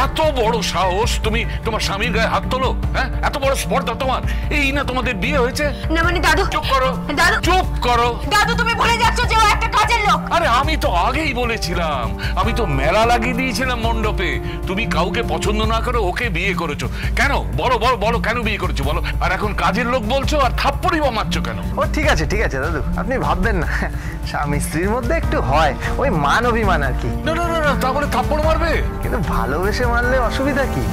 এত বড় সাহস, তুমি তোমার স্বামীর গায়ে হাত তোলো? হ্যাঁ, এত বড় স্পর্ধা তোমার? এই না তোমাদের বিয়ে হয়েছে? না মানে দাদু, চুপ করো দাদু, চুপ করো। দাদু তুমি ভুলে যাচ্ছ যে ও একটা কাজের লোক। আরে আমি তো আগেই বলেছিলাম, আমি তো মেলা লাগিয়ে দিয়েছিলাম মণ্ডপে। তুমি কাউকে পছন্দ না করে ওকে বিয়ে করেছো কেন? বলো বলো বলো, কেন বিয়ে করেছো বলো? আর এখন কাজের লোক বলছো আর থাপ্পড়ই বা মারছো কেন? ও ঠিক আছে দাদু, আপনি ভাববেন না, স্বামী স্ত্রীর মধ্যে একটু হয়, ওই মান অভিমান আর কি। না না না, তাহলে থাপ্পড় মারবে? কিন্তু ভালোবেসে মারলে অসুবিধা কি?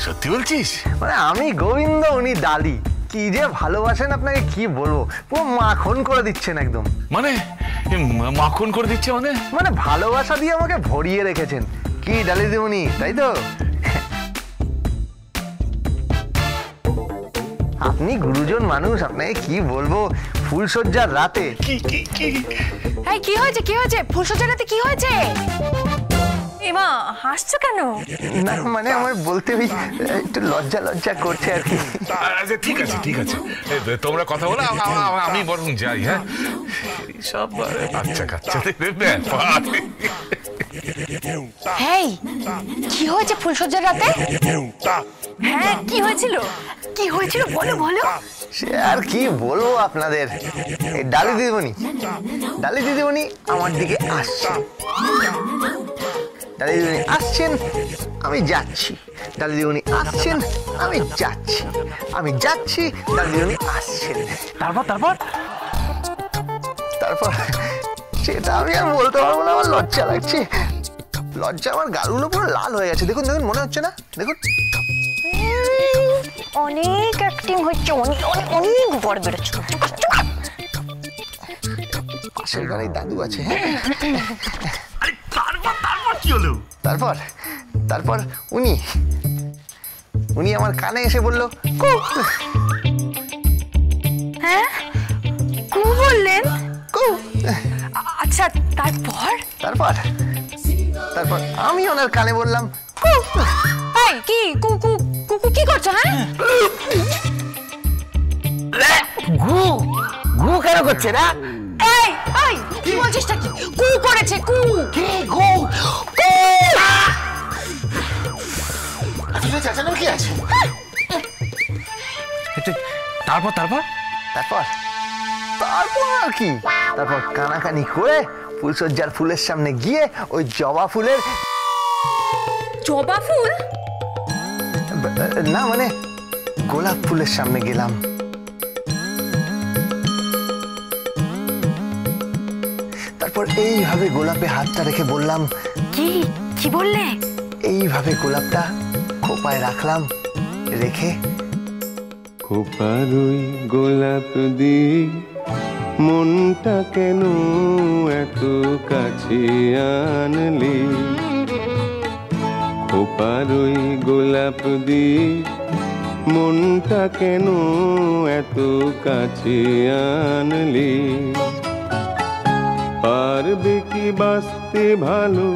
সত্যি বলছিস? মানে আমি গোবিন্দ, উনি ডালি, কি যে ভালোবাসেন আপনাকে কি বলবো, পুরো মাখন করে দিচ্ছেন একদম। মানে মাখন করে দিচ্ছে মানে? মানে ভালোবাসা দিয়ে আমাকে ভরিয়ে রেখেছেন, কি ডালি দিমুনি, তাই তো? আপনি গুরুজন মানুষ, আপনাকে কি বলবো, ফুলসজ্জার রাতে। কি হয়েছে, কি হয়েছে? ফুলসজ্জার রাতে কি হয়েছে? এমা হাসছো কেন? না মানে আমার বলতে একটু লজ্জা লজ্জা করছে আর কি। ঠিক আছে ঠিক আছে, তোমরা কথা বলো, আমি বরং যাই। হ্যাঁ, সব বাচ্চা কাচ্চাদের ব্যাপার। হেই, কি হয়েছে ফুলসজ্জার রাতে? হ্যাঁ, কি হয়েছিল? কি হয়েছিল বলো বলো। সে আর কি বলবো আপনাদের, এই ডালি দিদিমণি আমার দিকে আসছেন, ডালি দিদিমণি আসছেন, আমি যাচ্ছি, ডালি দিদিমণি আসছেন, আমি যাচ্ছি, আমি যাচ্ছি, ডালি দিদিমণি আসছেন। তারপর তারপর তারপর সেটা আমি আর বলতে পারবো না, আমার লজ্জা লাগছে, লজ্জা, আমার গালগুলো পুরো লাল হয়ে গেছে। দেখুন দেখুন, মনে হচ্ছে না? দেখুন অনেক অ্যাক্টিং হচ্ছে, অনেক অনেক অনেক বড় বেরোচ্ছে। পাশের ঘরে দাদু আছে। তারপর কি হলো? তারপর উনি আমার কানে এসে বলল, হ্যাঁ, কু বললেন? কু। আচ্ছা, তারপর আমি ওনার কানে বললাম, কু। এই কি কু কু কু কি করছো? হ্যাঁ, ঘু ঘু কেন করছে না? এই এই কি বলছিস? কি কু করেছে? কু কি ঘু? আসলে চাচানো কি আছে? তারপর তারপর তারপর আর কি, তারপর কানাকানি করে ফুলসজ্জার ফুলের সামনে গিয়ে ওই জবা ফুল? না মানে গোলাপ ফুলের সামনে গেলাম। তারপর এইভাবে গোলাপে হাতটা রেখে বললাম, কি বললে? এইভাবে গোলাপটা খোপায় রাখলাম, রেখে খোপার ওই গোলাপ দিয়ে মনটা কেন এত কাছে আনলি? খোপার ওই গোলাপ দিয়ে মনটা কেন এত কাছে আনলি? পারবে কি বাঁচতে ভালো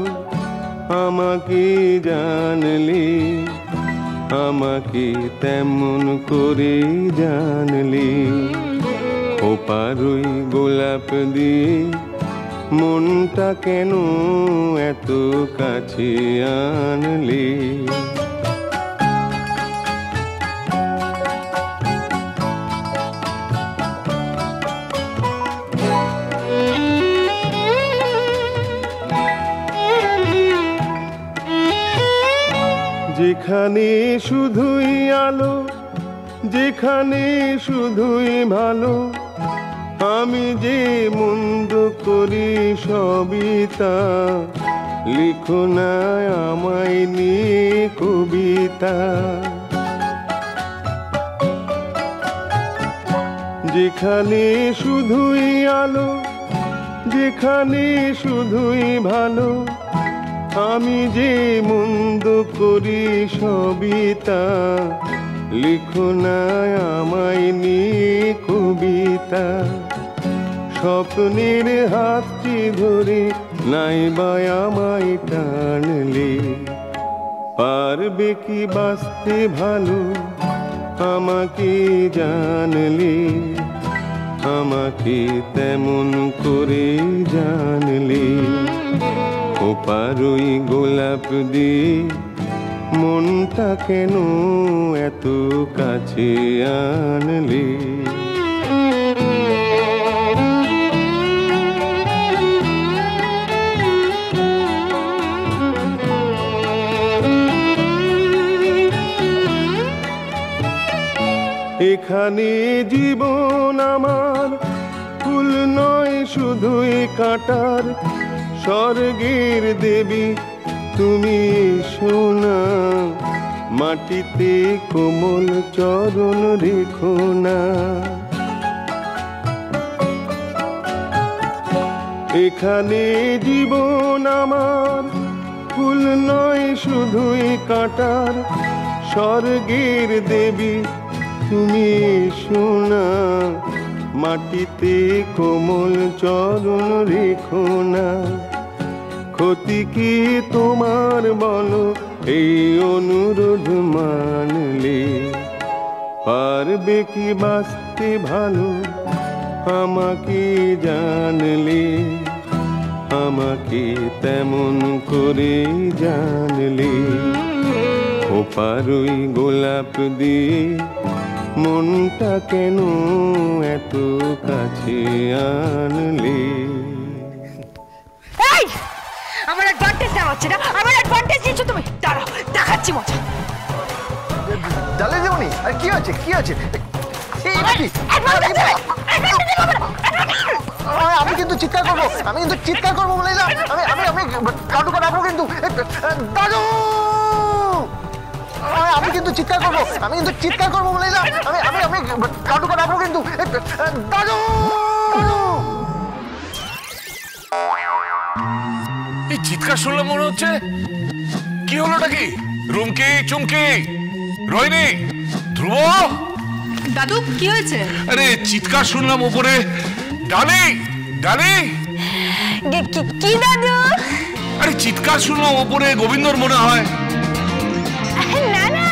আমাকে জানলি? আমাকে তেমন করে জানলি? খোপার ওই গোলাপ দিয়ে মনটা কেন এত কাছে আনলি? যেখানে শুধুই আলো, যেখানে শুধুই ভালো, আমি যে মন্দ করি সবই তা, লিখো না আমায় নিয়ে কবিতা। যেখানে শুধুই আলো, যেখানে শুধুই ভালো, আমি যে মন্দ করি সবই তা, লিখো না আমায় নিয়ে কবিতা। স্বপ্নের হাতটি ধরে নাইবা আমায় টানলে, পারবে কি বাঁচতে ভালো আমাকে জানলে? আমাকে তেমন করে জানলে? খোপারই গোলাপ দিয়ে মনটা কেন এত কাছে আনলে? এখানে জীবন আমার ফুল নয় শুধুই কাঁটার, স্বর্গের দেবী তুমি সোনা, মাটিতে কোমল চরণ রেখো না। এখানে জীবন আমার ফুল নয় শুধুই কাঁটার, স্বর্গের দেবী তুমি সোনা, মাটিতে কোমল চরণ রেখো না। ক্ষতি কি তোমার বলো এই অনুরোধ মানলে? পারবে কি বাঁচতে ভালো আমাকে জানলে? আমাকে তেমন করে জানলে? খোপারই গোলাপ দিয়ে মনটা কেন এত কাছে আনলে? এই আমার অ্যাডভান্টেজ দেওয়া হচ্ছে না, আমার অ্যাডভান্টেজ নিচ্ছ তুমি। দাঁড়াও, দেখাচ্ছি মজা। ডালে দেবনি? আর কি হচ্ছে, কি হচ্ছে? আমি কিন্তু চিৎকার করবো, আমি কিন্তু চিৎকার করবো বলে দিলাম। আমি আমি কাটু কাটাবো কিন্তু। দাদু, আমি কিন্তু চিৎকার করবো, আমি কিন্তু চিৎকার করবো বলে দিলাম। আমি আমি কাটু কাটাবো কিন্তু। দাদু, এই চিৎকার শুনলাম মনে হচ্ছে। কি হলোটা কি? রুমকি, চুমকি, রোহিণী, ধ্রুব। দাদু কি হয়েছে? আরে চিৎকার শুনলাম উপরে। ডালি, ডালি। কি দাদু? আরে চিৎকার শুনলাম উপরে, গোবিন্দর মনে হয়। না না,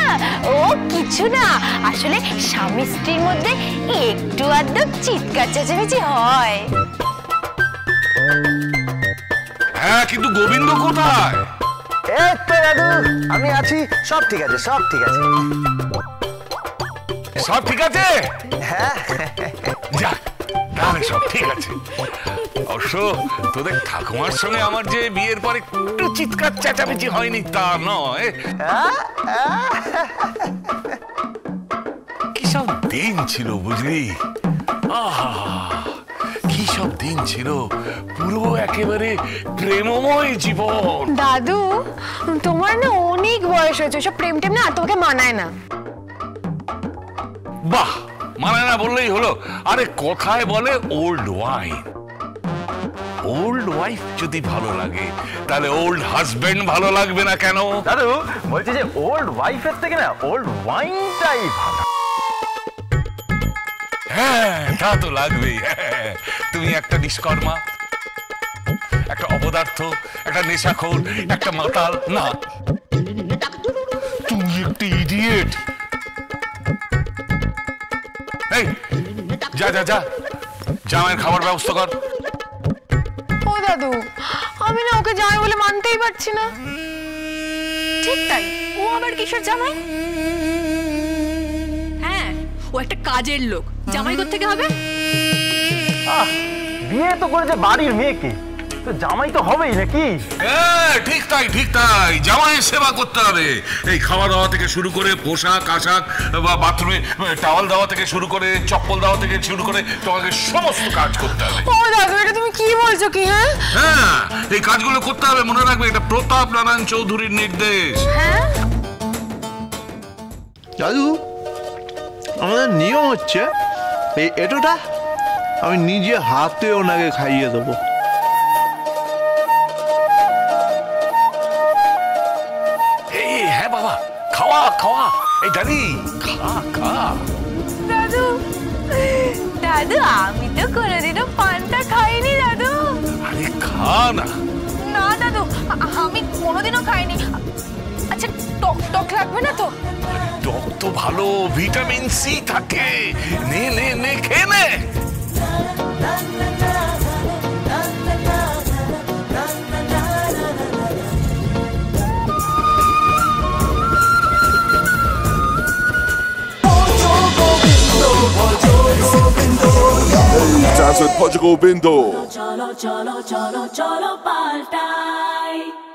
ও কিছু না, আসলে স্বামী স্ত্রীর মধ্যে একটু আধটু চিৎকার চেঁচামেচি হয়। হ্যাঁ, কিন্তু গোবিন্দ কোথায়? এই তো দাদু, আমি আছি, সব ঠিক আছে, সব ঠিক আছে। সব ঠিক আছে? হ্যাঁ, যাক, তাহলে সব ঠিক আছে। অবশ্য তোদের ঠাকুমার সঙ্গে আমার যে বিয়ের পরে একটু চিৎকার চেঁচামেচি হয়নি তা নয়। কি সব দিন ছিল বুঝলি? আহা, কি সব দিন ছিল, পুরো একেবারে প্রেমময় জীবন। দাদু, তোমার না অনেক বয়স হয়েছে, সব প্রেম টেম না তোমাকে মানায় না। বাহ, মানে না বললেই হলো। আরে কথায় বলে ওল্ড ওয়াইন। ওল্ড ওয়াইফ যদি ভালো লাগে তাহলে ওল্ড হাজবেন্ড ভালো লাগবে না কেন? দাদু বলছি যে ওল্ড ওয়াইফের থেকে না ওল্ড ওয়াইনটাই ভালো। হ্যাঁ, তা তো লাগবেই। তুমি একটা নিষ্কর্মা, একটা অপদার্থ, একটা নেশাখোর, একটা মাতাল না, তুমি একটা ইডিয়েট। এই যা যা যা, জামাইয়ের খাবার ব্যবস্থা কর। ও দাদু, আমি না ওকে জামাই বলে মানতেই পারছি না। ঠিক তাই, ও আবার কিসের জামাই? হ্যাঁ, ও একটা কাজের লোক, জামাই কোত্থেকে হবে? বিয়ে তো করেছে বাড়ির মেয়েকে, তো জামাই তো হবেই নাকি? ঠিক তাই, ঠিক তাই, জামাইয়ের সেবা করতে হবে। এই খাওয়া দাওয়া থেকে শুরু করে পোশাক আশাক বা বাথরুমে টাওয়াল দেওয়া থেকে শুরু করে চপ্পল দেওয়া থেকে শুরু করে তোমাকে সমস্ত কাজ করতে হবে। ও দাদু, এটা তুমি কি বলছো কি? হ্যাঁ হ্যাঁ, এই কাজগুলো করতে হবে, মনে রাখবে এটা প্রতাপ নারায়ণ চৌধুরীর নির্দেশ। হ্যাঁ, দাদু, আমাদের নিয়ম হচ্ছে এই এটোটা আমি নিজে হাতে ওনাকে খাইয়ে দেবো। হ্যাঁ বাবা, খাওয়া খাওয়া, এই ডালি খা খা। দাদু, দাদু আমি তো কোনোদিনও পান্তা খাইনি দাদু। আরে খা না। না দাদু, আমি কোনোদিনও খাইনি। আচ্ছা, টক টক লাগবে না তো? টক তো ভালো, ভিটামিন সি থাকে। নে নে নে, খেয়ে নে। ভজ Govinda. cholo cholo cholo cholo paltai